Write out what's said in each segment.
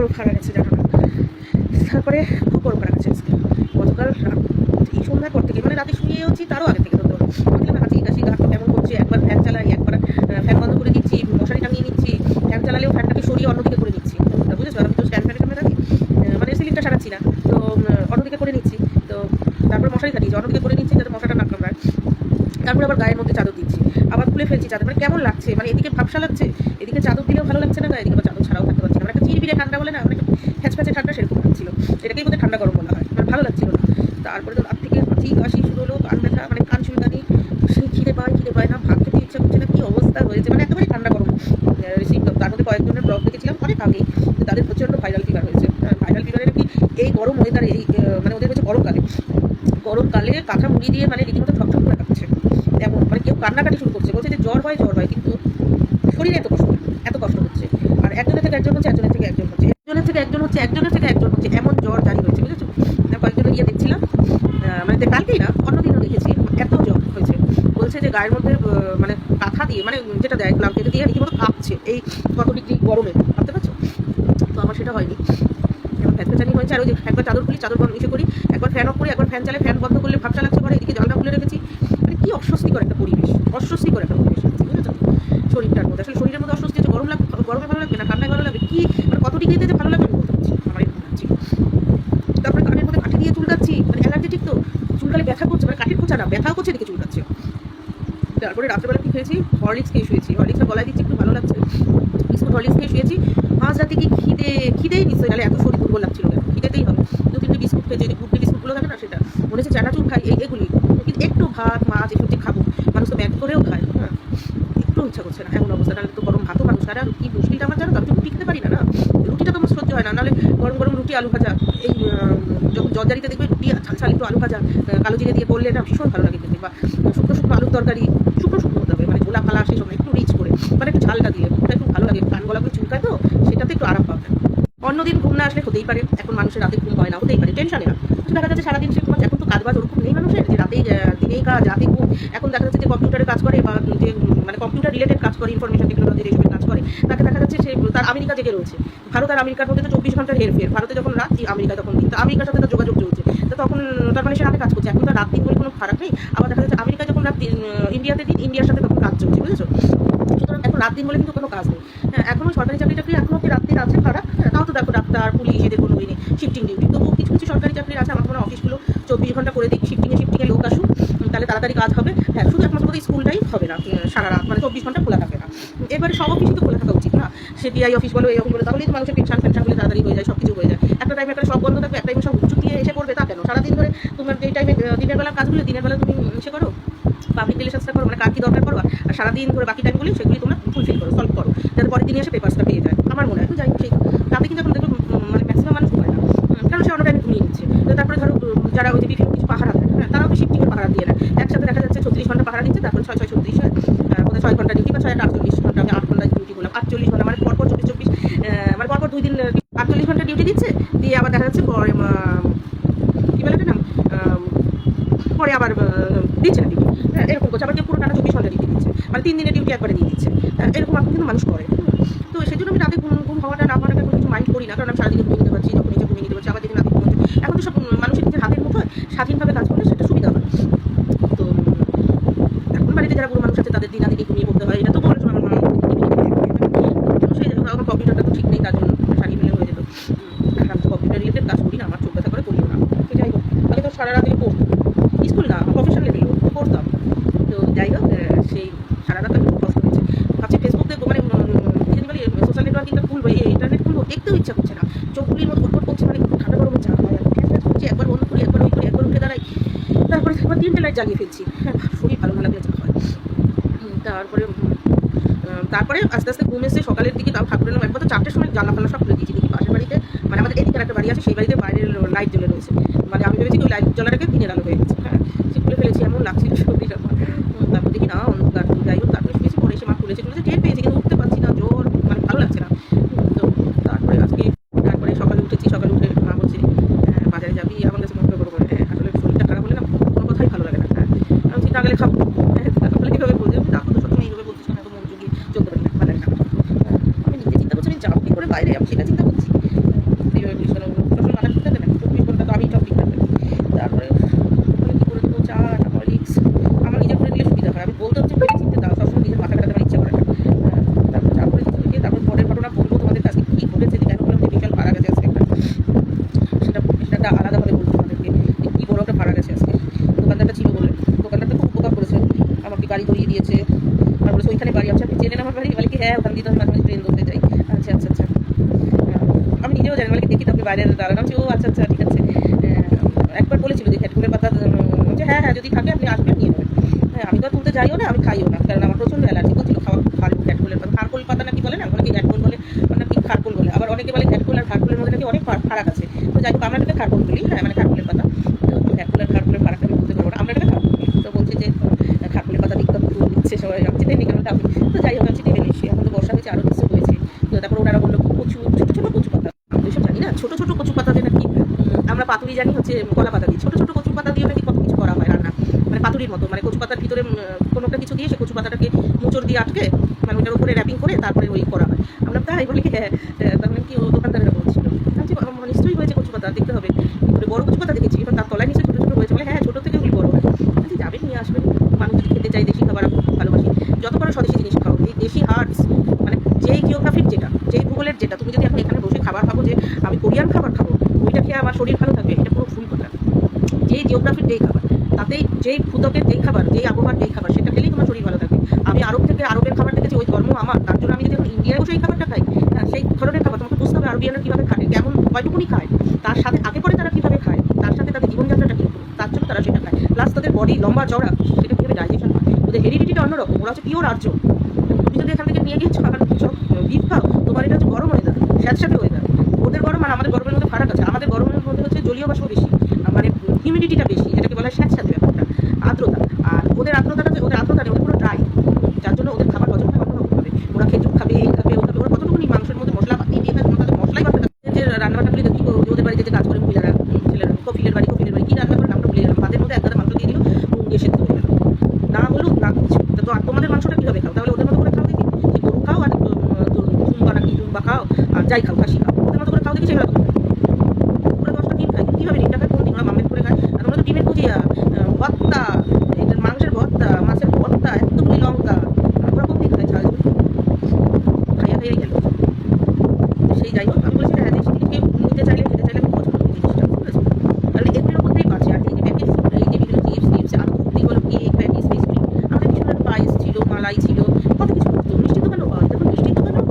গরম খারাপ গেছে জানো না। তারপরে খুব গরম খারাপ গেছে আজকে। গতকাল এই সন্ধ্যার পর থেকে মানে রাতে শুয়েওছি, তারও আগে থেকে ধরতে পারলাম হাঁচি কাশি গা কেমন করছে। একবার ফ্যান চালাই, একবার ফ্যান বন্ধ করে দিচ্ছি, মশারি টাঙিয়ে নিচ্ছি, ফ্যান চালালেও ফ্যানটাকে সরিয়ে অন্যদিকে করে নিচ্ছি। বুঝেছো, আমি তো স্ট্যান্ড ফ্যানের সামনে থাকি, মানে সিলিংটা সারাচ্ছি না, তো অন্যদিকে করে নিচ্ছি। তো তারপর মশারি কাটিয়েছি, অন্যদিকে করে নিচ্ছি যাতে মশাটা না কামড়ায়। তারপরে আবার গায়ের মধ্যে চাদর দিচ্ছি, আবার খুলে ফেলছি চাদর। মানে কেমন লাগছে, মানে এদিকে ভাবসা লাগছে, এদিকে চাদর দিলেও ভালো লাগছে না, এদিকে আবার চাদর ছাড়াও থাকতে পারছি না। মানে একটা চিরবিরে ঠান্ডা বলে না, মানে ফ্যাচ ফ্যাচে ঠান্ডা, সেরকম লাগছিল। এটাকেই বোধহয় ঠান্ডা গরম বলা হয়, মানে ভালো লাগছিল না। তারপরে তো রাত থেকে হাঁচি কাশি শুরু হলো, কান ব্যথা, মানে কান চুলকানি, সেই খিদে পায় না, ভাত খেতে ইচ্ছা করছে না, কি অবস্থা হয়েছে, মানে একেবারে ঠান্ডা গরম রিসিভ। তার মধ্যে কয়েকজনের ব্লগ দেখেছিলাম অনেক আগেই, তাদের প্রচণ্ড ভাইরাল ফিভার হয়েছে। ভাইরাল ফিভারের কি এই গরম ওয়েদারে, এই মানে ওদের হচ্ছে গরমকালে কাঁথা মুড়ি দিয়ে মানে রীতিমতো ঠকঠক করে কাটছে এমন। মানে কেউ কান্নাকাটি শুরু করছে, বলছে যে জ্বর হয়, কিন্তু শরীরে এত কষ্ট হচ্ছে। আর একজনের থেকে একজন হচ্ছে, একজনের থেকে একজন হচ্ছে, একজনের থেকে একজন হচ্ছে, এমন জ্বর জারি হয়েছে, বুঝেছো। কয়েকজনের গিয়ে দেখছিলাম, মানে কালকেই না অন্যদিনও দেখেছি, এত জ্বর হয়েছে। বলছে যে গায়ের মধ্যে মানে কাঁথা দিয়ে, মানে যেটা দেয় ব্ল্যাঙ্কেট দিয়ে রীতিমতো কাঁপছে এই কত ডিগ্রি গরমে, ভাবতে পারছো। তো আমার সেটা হয়নি, এখন ফ্যাচফ্যাচানি হয়েছে। আর ওই যে একবার চাদর খুলি, চাদর বন্ধ নিচে করি, একবার ফ্যান অফ করি, একবার ফ্যান চালে, ফ্যান বন্ধ করলে ভাবসা লাগছে ঘরে, এদিকে জানলা খুলে রেখেছি। মানে কি অস্বস্তিকর একটা পরিবেশ, বুঝেছো। শরীরটার মধ্যে আসলে শরীরের মধ্যে অস্বস্তি হচ্ছে। গরমে ভালো লাগবে না, ঠান্ডায় ভালো লাগবে, কি মানে কত ডিগ্রিতে যে ভালো লাগবে আমি বলতে পারছি, আমার এরকম লাগছে। তারপরে কানের মধ্যে কাঠি দিয়ে চুলকাচ্ছি, মানে অ্যালার্জেটিক তো, চুলকালে ব্যথা করছে, মানে কাঠির খোঁচা না, ব্যথাও করছে, এদিকে চুলকাচ্ছে। তারপরে রাত্রেবেলা কি খেয়েছি, হরলিক্স খেয়ে শুয়েছি। হরলিক্সটা গলায় দিচ্ছি, একটু ভালো লাগছে। বিস্কুট হরলিক্স খেয়ে শুয়েছি। মাঝ রাতে কি খিদেই নিশ্চয়ই, তাহলে এত শরীর দুর্বল লাগছিল কেন, খিদেতেই হবে। 2-3টে বিস্কুট খেয়েছি, যে গুডলি বিস্কুটগুলো থাকে না, সেটা মনে হচ্ছে চানাচুর খাই, এগুলি। কিন্তু একটু ভাত মাছ এসব যে খাবো, মানুষ তো ব্যাগ করেও খায়, হ্যাঁ, একটু ইচ্ছা করছে না এমন অবস্থা। তাহলে তো গরম ভাতও মানুষ খায়। আর কি মুশকিলটা আমার জানো তো, আমি তো রুটি খেতে পারি না, রুটিটা তো আমার সহ্য হয় না। নাহলে গরম গরম রুটি, আলু ভাজা, এই যখন জর্জারিতে দেখবে রুটি ঝাল একটু আলু ভাজা কালো জিরে দিয়ে করলে, এটা ভীষণ ভালো লাগে খেতে। বা শুকনো আলুর তরকারি, শুকনো হতে হবে, মানে গোলা ফালা সেই সময় একটু রিচ করে, মানে একটু ঝালটা দিয়ে, ওটা একটু ভালো লাগে। কান গলাগুলো চুলকায় তো, সেটাতে একটু আরাম পাবে। অন্যদিন ঘুম না আসলে হতেই পারে, এখন মানুষের রাতে ঘুম হয় না, হতেই পারে, টেনশনে না। দেখা যাচ্ছে সারাদিন সে ঘুমাচ্ছে। এখন তো কাজ বাজ ওরকম নেই মানুষের, যে দিনেই কাজ রাতে ঘুম। এখন দেখা যাচ্ছে যে কম্পিউটারে কাজ করে, বা যে মানে কম্পিউটার রিলেটেড কাজ করে, ইনফরমেশন টেকনোলজির এইসবের কাজ করে, তাকে দেখা যাচ্ছে সে তার আমেরিকা জেগে রয়েছে। ভারত আর আমেরিকার মধ্যে তো 24 ঘন্টার হেরফের। ভারতে যখন রাত্রি, আমেরিকা তখন দিন। তো আমেরিকার সাথে তার যোগাযোগ চলছে, তো তখন তার মানে সে রাতে কাজ করছে। এখন তার রাত দিন বলে কোনো ফারাক নেই। আবার দেখা যাচ্ছে আমেরিকা যখন রাত, ইন্ডিয়াতে দিন, ইন্ডিয়ার সাথে তখন কাজ চলছে, বুঝেছো। সুতরাং এখন রাত দিন বলে কিন্তু কোনো কাজ নেই। হ্যাঁ, এখনো সরকারি চাকরি এখনো কি রাত্রির আছে ফারাক। তাও তো দেখো ডাক্তার, পুলিশ, এদের কোনো নেই, শিফটিং ডিউটি। তবুও কিছু কিছু সরকারি চাকরির আছে। আমার কোনো অফিসগুলো 24 ঘন্টা করে দিই, শিফটিংয়ে লোক আসুক, তাহলে তাড়াতাড়ি কাজ হবে। হ্যাঁ, শুধু একমাত্র বোধহয় স্কুলটাই হবে না সারা রাত, মানে 24 ঘন্টা খোলা থাকে না। এবারে সব অফিসই তো খোলা থাকা উচিত না, সে ডিআই অফিস বলো, এই অফিস বলো, তাহলেই তো মানুষের পেনশনগুলো তাড়াতাড়ি হয়ে যায়, সব কিছু হয়ে যায়। একটা টাইমে একটা সব বন্ধ থাকবে, এক টাইমে সব ছুটিয়ে এসে করবে, তা কেন? সারাদিন ধরে তোমার যেই টাইমে দিনের বেলা কাজগুলো, দিনের বেলা তুমি সে করো, পাবলিক রিলেশনসটা করো, মানে কার কি দরকার করো, আর সারাদিন ধরে বাকি টাইমগুলি সেগুলি তোমরা ফুলফিল করো, সলভ করো, যাতে পরের দিনে এসে পেপারসটা পেয়ে যায়। আমার মনে হয় তো যাই হোক, সেই তাতে কিন্তু এখন দেখবে মানে ম্যাক্সিমাম মানুষ ঘুমায় না, কারণ সে অন্য টাইমে ঘুমিয়ে নিচ্ছে। তারপরে ধরো যারা ওই যে বিভিন্ন কিছু পাহারা দেয়, হ্যাঁ, তারাও তো শিফটিংয়ের পাহারা দিয়ে নেয়। একসাথে দেখা যাচ্ছে 36 ঘন্টা পাহারা দিচ্ছে, তারপরে 6-6-36 হয়, কোথায় 6 ঘন্টা ডিউটি, বা 6-8-48 ঘন্টা। আমি 8 ঘন্টা ডিউটি করলাম, 48 ঘন্টা, মানে পরপর 24, মানে পরপর 2 দিন 48 ঘন্টা ডিউটি দিচ্ছে, দিয়ে আবার দেখা যাচ্ছে পরে কি বলে এটা নাম, পরে আবার দিচ্ছে না ডিউটি। এরকম করছে। আবার কেউ পুরো টানা 24 ঘন্টা ডিউটি দিচ্ছে, মানে 3 দিনের ডিউটি একবারে দিয়ে দিচ্ছে। এরকম এখন কিন্তু মানুষ করে। তো সেই জন্য আমি রাতে ঘুম হওয়াটা না হওয়াটা কোনো কিছু মাইন্ড করি না, কারণ আমি সারাদিকে ঘুমিয়ে নিতে পারছি, যখন নিজে ঘুমিয়ে নিতে পারছি। আবার যেদিন রাতে ঘুমোচ্ছে, এখন তো সব মানুষের নিজের হাতের মতো স্বাধীনভাবে কাজ করলে সেটা সুবিধা হয়। তো এখন বাড়িতে যারা পুরো মানুষ আছে, তাদের দিন আদিকে ঘুমিয়ে পড়তে হয়, এটা তো বলেছো আমার মা। সেই জন্য আমার কম্পিউটারটা তো ঠিক নেই, তার জন্য সারিয়ে নিলে হয়ে যেত। আমি তো কম্পিউটার রিলেটেড কাজ করি না, আমার চোখ ব্যথা করে করিও না। তো যাই হোক, তাহলে তো সারা রাত থেকে পড়তাম, স্কুল না, প্রফেশনাল লেভেলেও পড়তাম। তো যাই হোক, সেই সারা রাত আমি খুব কষ্ট হচ্ছে। ভাবছি ফেসবুক দেখবো, মানে বলি সোশ্যাল নেটওয়ার্কিংটা খুলবো, এই ইন্টারনেট খুলবো, দেখতেও ইচ্ছা করছে না। চোখগুলির মতো উৎপট করছে, মানে ঠান্ডা গরমে চা হয়, করছি, একবার বন্ধ করি, একবার ওই করি, একবার উঠে দাঁড়াই, তারপরে একবার 3টে লাইট জ্বালিয়ে ফেলছি। হ্যাঁ, শরীর ভালো না লাগলে যা হয়। তারপরে আস্তে আস্তে ঘুম এসে সকালের দিকে, তাও ঠাকুরের নাম, একবার তো 4টের সময় জানলা ফাল্লা সব খুলে দিয়েছি। দেখি পাশের বাড়িতে, মানে আমাদের এদিকে একটা বাড়ি আছে, সেই বাড়িতে বাইরের লাইট জ্বলে রয়েছে। মানে আমি ভেবেছি কি ওই লাইট জ্বলাটাকে দিনের আলো হয়ে গেছে। হ্যাঁ, সে খুলে ফেলেছি, এমন লাগছিল শরীরটা। তারপর দেখি না অন্ধকার। যাই হোক, তারপরে শুয়েছি, পরে এসে মা খুলেছে টের পেয়েছি, কিন্তু উঠতে পারছি না, জোর, মানে ভালো লাগছে না। তো তারপরে সকালে উঠেছি, সকালে উঠে মা বলছে বাজারে যাবি, আমার কাছে মনে করবো। আসলে শরীরটা খারাপ হলে না কোনো কথাই ভালো লাগে না। হ্যাঁ, আমি চিন্তা গেলে খাবো, তাহলে কীভাবে বলছে, আমি দেখো তো সবসময় এইভাবে বলছিস না, এত মনোযোগী চলতে পারি না, ভালো লাগে না। আমি নিজে চিন্তা করছি, আমি যাবো কি করে বাইরে, আমি সেটা চিন্তা করছি। আমিও জানি, মানে দেখি তোকে বাইরে দাঁড়ানো, ও আচ্ছা আচ্ছা ঠিক আছে। একবার বলেছিল যে ঘ্যাটকুলের পাতা, যে হ্যাঁ হ্যাঁ যদি থাকে আপনি আসবেন নিয়ে নেবেন। হ্যাঁ আমি তো তুলতে যাইও না, আমি খাইও না, কারণ আমার প্রচণ্ড অ্যালার্জি করছিল খাওয়া খালু ঘ্যাটকুলের পাতা। খারকোল পাতা নাকি বলে না, অনেকে ঘ্যাটকুল বলে, নাকি খারকোল বলে, আবার অনেকে বলে ঘ্যাটকুল আর খারকোলের মধ্যে নাকি অনেক ফারাক আছে। তো যাই হোক আমরা এটাকে খারকোল বলি, হ্যাঁ মানে খারকোলের পাতা। তো খারকোলের ফারাকটা আমি বুঝতে পারবো না, আমরা এটাকে খারকোল বলি। তো বলছি যে খারকোলের পাতা বিজ্ঞাপন দিচ্ছে সবাই, আমি চিনি নি কেমন দামি। তো যাই হোক আমি চিনি এনেছি, এখন তো বর্ষা হয়েছে আরও কিছু হয়েছে। তো তারপর ওনারা বললো কচু, ছোটো ছোটো কচু পাতা, আমি এসব জানি না, ছোটো ছোটো কচু পাতাতে নাকি আমরা পাতুরি জানি হচ্ছে কলা পাতা দিয়ে, ছোটো ছোটো কচু পাতা দিয়ে নাকি কত কিছু করা হয় রান্না, মানে পাতুরির মতো, মানে কচু পাতার ভিতরে কোনো একটা কিছু দিয়ে সে কচু পাতাটাকে মোচড় দিয়ে আটকে, মানে ওটার উপরে র্যাপিং করে তারপরে ওই করা হয়। আমরা তাই বলি হ্যাঁ, তার মানে কি ও দোকানদারেরা বলছিল, নিশ্চয়ই হয়েছে কচু পাতা, দেখতে হবে। বড় কচু পাতা দেখেছি, এবার তার তলায় নিচে ছোটো ছোটো হয়েছে, বলে হ্যাঁ ছোটো থেকে ওগুলি বড় হয়। যদি যাবেন নিয়ে আসবেন, মানুষ যদি খেতে চাই দেশি খাবার, আমি খুব ভালোবাসি, যত পারো স্বদেশি জিনিস খাও। এই দেশি হার্টস মানে যেই জিওগ্রাফির যেটা, যেই ভূগোলের যেটা, তুমি যদি এখন এখানে বসে খাবার খাবো যে আমি কোরিয়ান খাবার খাবো, ওইটা খেয়ে আমার শরীর ভালো থাকবে, এটা পুরো ভুল কথা। যেই জিওগ্রাফির যেই খাবার, তাতেই যেই ভূতকের যেই খাবার, যেই আবহাওয়ার যেই খাবার, সেটা খেলেই তোমার শরীর ভালো থাকবে। আমি আরব থেকে আরবের খাবার দেখেছি, ওই ধর্ম আমার, তার জন্য আমি যদি এখন ইন্ডিয়ায় বসে এই খাবারটা খাই, হ্যাঁ সেই ধরনের খাবার তোমাকে বুঝতে হবে আরবিয়ানরা কীভাবে খায়, কেমন কয়টুকুনি খায়, তার সাথে আগে পরে তারা কীভাবে খায়, তার সাথে তাদের জীবনযাত্রাটা কীরকম, তার জন্য তারা সেটা খায়। প্লাস তাদের বডি লম্বা চওড়া, সেটা কীভাবে ডাইজেশন হয়, ওদের হেরিডিটিটা অন্যরকম, ওরা হচ্ছে পিওর আর্য। তুমি যদি এখান থেকে নিয়ে গিয়েছো আর সব বিফ খাও, তোমার এটা হচ্ছে গরম ওয়েদার, স্যাঁতস্যাঁতে ওয়েদার। ওদের গরম আর আমাদের গরমের মধ্যে ফারাক আছে, আমাদের গরমের মধ্যে হচ্ছে জলীয় বাষ্প বেশি, মানে হিউমিডিটিটা বেশি, যেটাকে বলা হয় স্যাঁতস্যাঁতে ব্যাপারটা, আর্দ্রতা। আর ওদের আর্দ্রতাটা, ওদের আর্দ্রতা নেই, ওদের পুরো ড্রাই, যার জন্য ওদের খাবার হজম হয় অন্যরকম হবে। ওরা খেজুর খাবে, এই খাবে, ও খাবে, ওরা কতটুকুনি মাংসের মধ্যে মশলা পাতি দিয়ে খায়, তাদের মশলাই বাড়তে থাকে। যে রান্নাবান্নাগুলি দেখি ওদের বাড়িতে যে কাজ করে মহিলারা, ছেলেরা, কফিলের বাড়ি কী রান্না করে নামটা ভুলে গেলাম, ভাতের মধ্যে একটা মাংস দিয়ে দিল, দিয়ে সেদ্ধ হয়ে গেল, না হলুদ না কিছু। তো তোমাদের মাংসটা কীভাবে খাও তাহলে? ওদের মতো করে খাও দেখি, যে গরু খাও আর জুম্বা নাকি জুম্বা খাও, আর যাই খাও খাসি খাও, ওদের মতো করে খাও দেখি, সেগুলো ওরা 10টা ডিম খায়, কীভাবে ডিমটা খায়, কোনো দিন ওরা মামলেট করে খায়। আর তোমরা তো ডিমের ভুজিয়া, ভর্তা, মাংসের ভর্তা, মাছের ভর্তা, এতগুলি লঙ্কা, ওরা কোন দিন খায় ঝাল খাইয়া খাইয়াই গেল। সেই যাই হোক আমি বলছি হ্যাঁ দেশি জিনিস নিতে চাইলে খেতে চাইলে আমি পছন্দ করি জিনিসটা, ঠিক আছে, তাহলে এগুলোর মধ্যেই পাচ্ছি। আর এই যে প্যাকেজ ফুড, এই যে বিভিন্ন চিপস আলু কুকরি বলো, কেক, প্যাটিস, পেস্ট্রি, আমাদের ভীষণ পায়েস ছিল, মালাই ছিল, কত কিছু করতো। মিষ্টির দোকানও পাওয়া যায়, মিষ্টির দোকানও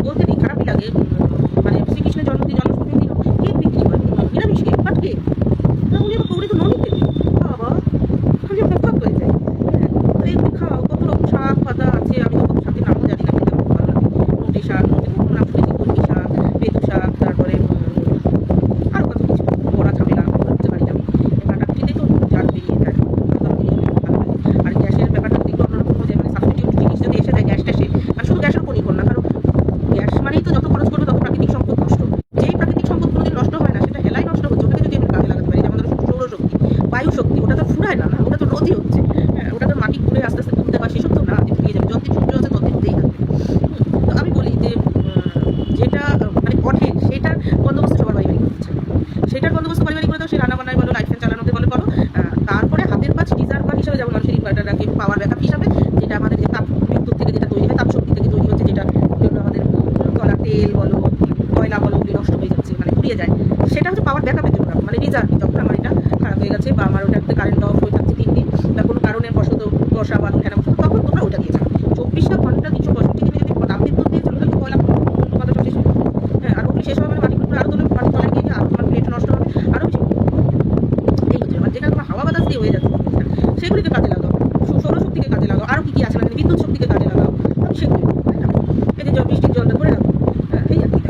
বলতে নেই, খারাপই লাগে, মানে শ্রীকৃষ্ণের জন্মদিনের দিনও কেক বিক্রি হয়, নিরামিষ কেক, বাট কেক, উনি আবার কৌড়ি তো ননি খেতে, বাবা আমি ওটা ভাগ হয়ে যাই। হ্যাঁ তো এইগুলি খাওয়াও, কত রকম শাক পাতা আছে, আমি তো কত শাকের নামও জানি না, খেতে আমার ভালো লাগে। নোটে শাক, নাম শুনেছি, কলমি শাক, পেঁতু শাক, তারপরে আরও কত কিছু, বড়া ঝামেলা করতে পারি না আমি, কাটাকুটিতেই তো ঝাল বেরিয়ে যায়, ভালো লাগে। আর গ্যাসের ব্যাপারটা একটু অন্যরকম হয়ে যায়, মানে সাবস্টিটিউট জিনিস যদি এসে যায় গ্যাসটা, সে মানে শুধু গ্যাসের উপর নির্ভর না, কারণ গ্যাস মানেই তো যত খরচ করবে তত প্রাকৃতিক সম্পদ নষ্ট। যেই প্রাকৃতিক সম্পদ কোনোদিন নষ্ট হয় না, সেটা হেলাই নষ্ট হচ্ছে, ওটাকে যদি আমরা কাজে লাগাতে পারি, যেমন সৌরশক্তি, বায়ু শক্তি, ওটা তো ফুরায় না, ওটা তো রোদই হচ্ছে, হ্যাঁ ওটা তো মাটি ঘুরে আস্তে আস্তে তুলতে হয়, সেসব তো না যে ফুরিয়ে যাবে, যতদিন সূর্য আছে ততদিন উঠেই থাকবে। তো আমি বলি যে যেটা মানে কঠিন, সেটার বন্দোবস্ত সবার বাড়ি বাড়ি করছে, সেটার বন্দোবস্ত বাড়ি বাড়ি করে দাও, সেই রান্না বান্নায় বলো, লাইট ফ্যান চালানোতে বলো করো। তারপরে হাতের কাজ রিজার্ভ হিসাবে, যেমন মানুষের ইনভার্টার রাখে, পাওয়ার ব্যাকআপ হিসাবে, যেটা আমাদের যে তাপ বিদ্যুৎ থেকে যেটা তৈরি হয়, তাপ শক্তি থেকে তৈরি হচ্ছে, যেটা জন্য আমাদের কলা তেল বলো, কয়লা বলো, ওগুলি নষ্ট হয়ে যাচ্ছে, মানে পুড়িয়ে যায়, সেটা হচ্ছে পাওয়ার ব্যাকআপের জন্য, মানে রিজার্ভ। যখন আমার এটা খারাপ হয়ে গেছে বা আমার ওটাতে কারেন্ট অফ হয়ে থাকছে 3 দিন, বা কোনো কারণে বসত বর্ষা বা ঠেনা বসত, তখন তোমরা ওটা দিয়ে যাও। 24টা ঘন্টা 365 দিনে যদি তাপ বিদ্যুৎ দিয়ে চলো, তাহলে কয়লা কথাটা শেষ হবে। হ্যাঁ আর ওগুলি শেষ হবে, মাটি করে আরও তোলে, মাটি তলায় গিয়ে আরও তোমার প্লেট নষ্ট হবে, আরও বেশি এই হচ্ছে। আর যেখানে তোমার হাওয়া বাতাস দিয়ে হয়ে যাচ্ছে সেগুলিকে কাজে লাগাও, সৌরশক্তিকে কাজে লাগাও, আরও কী কী আছে, মানে বিদ্যুৎ শক্তিকে কাজে লাগাও, সেগুলি এই যে বৃষ্টির জলটা করে রাখো, এই আর কি।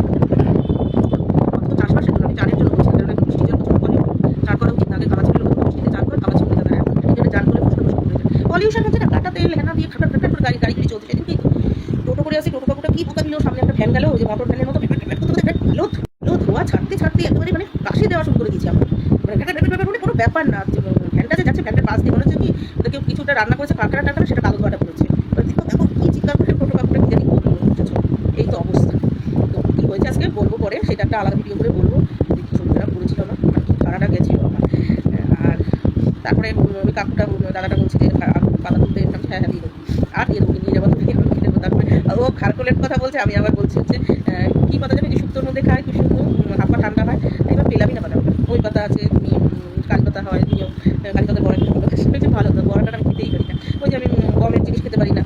তো চাষবাসের জন্য আমি চারের জন্য বলছি, কারণ এখন বৃষ্টির জল প্রচুর পলিউশন, চার করা উচিত না, আগে কাগজ ছিল, বৃষ্টিতে চার করে কাগজ ছিল, তারা এই জন্য চার করে ফসল করে যায়। পলিউশন হচ্ছে না, কাটা তেল হেনা দিয়ে খাটা খাটা করে গাড়ি চলছে। সেদিনকেই তো টোটো করে আসি, টোটো কাকুটা কি বোকা দিল, সামনে একটা ভ্যান গেল, ওই যে মোটর ভ্যানের মতো আলো ধোয়া ছাড়তে ছাড়তে একেবারে মানে কাশি দেওয়া শুরু করে দিয়েছি আমরা, মানে কোনো ব্যাপার না, ভ্যানটা যে যাচ্ছে ভ্যানটার পাশ দিয়ে মনে হচ্ছে কি কেউ কিছুটা রান্না করেছে, কাঁকড়া টাকড়া, সেটা কালো ধোয়াটা করেছে। দেখো কি চিৎকার করে টোটো কাকুটা কি জানি বুঝেছো, এই তো অবস্থা। তো কী হয়েছে আজকে বলবো পরে, সেটা একটা আলাদা ভিডিও করে বলবো, যে কী শরীর খারাপ করেছিল আমার, মানে কি খারাপটা গেছিল আমার। আর তারপরে ওই কাকুটা দাদাটা বলছে যে পাতা তুলতে, হ্যাঁ হ্যাঁ দিয়ে দেবো, আর দিয়ে দেবো, নিয়ে যাবো, দিয়ে দেবো। তারপরে ও খারকোলের কথা বলছে, আমি আবার বলছি হচ্ছে কী পাতা যাবে, যে শুক্তোর মধ্যে খায়, কি সুন্দর, হাত পা ঠান্ডা হয়, এবার পেলামই না পাতা, ওই পাতা আছে, কালী পাতা হয়, তুমিও কালী পাতার বড়া খেতে পারো, ভালো তো বড়াটা আমি খেতেই পারি না। ওই যে আমি গমের জিনিস খেতে পারি না,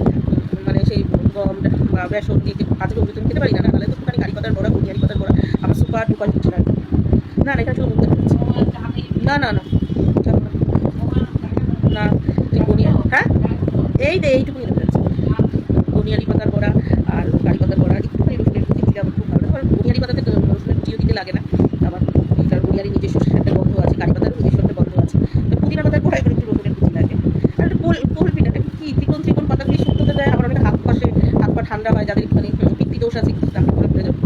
মানে সেই গম বা বেসন দিয়ে ভাজবে, ওগুলো তুমি খেতে পারি না, নাহলে তো একটুখানি কালী পাতার বড়া, কুড়িয়ারি পাতার বড়া আমার সুপার আর 2 কিছু লাগবে না। না এখানে শুধু মুখ দেখা যাচ্ছে। না না না যাবো না। না তুই বনিয়া, হ্যাঁ এইটুকুনি দেখা যাচ্ছে। বনিয়ালি পাতার বড়া আর কারি পাতার বড়া একটুখানি রসুনের কুচি দিলে আমার খুব ভালো লাগে। কারণ বনিয়ালি পাতাতে রসুনের কুচিও দিতে লাগে না। আবার এটার বনিয়ালি নিজস্ব একটা গন্ধ আছে, কারি পাতারও নিজস্ব একটা গন্ধ আছে। তো পুদিনা পাতার বড়া এখানে একটু রসুনের কুচি লাগে। আর একটা কোল পিঠাটা কি ত্রিকোণ পাতা দিয়ে শুক্তোতে দেয়। আমার অনেক হাত পা ঠান্ডা হয়, যাদের একটুখানি পিত্তি দোষ আছে, একটু রান্না করে ফেলে যাবে।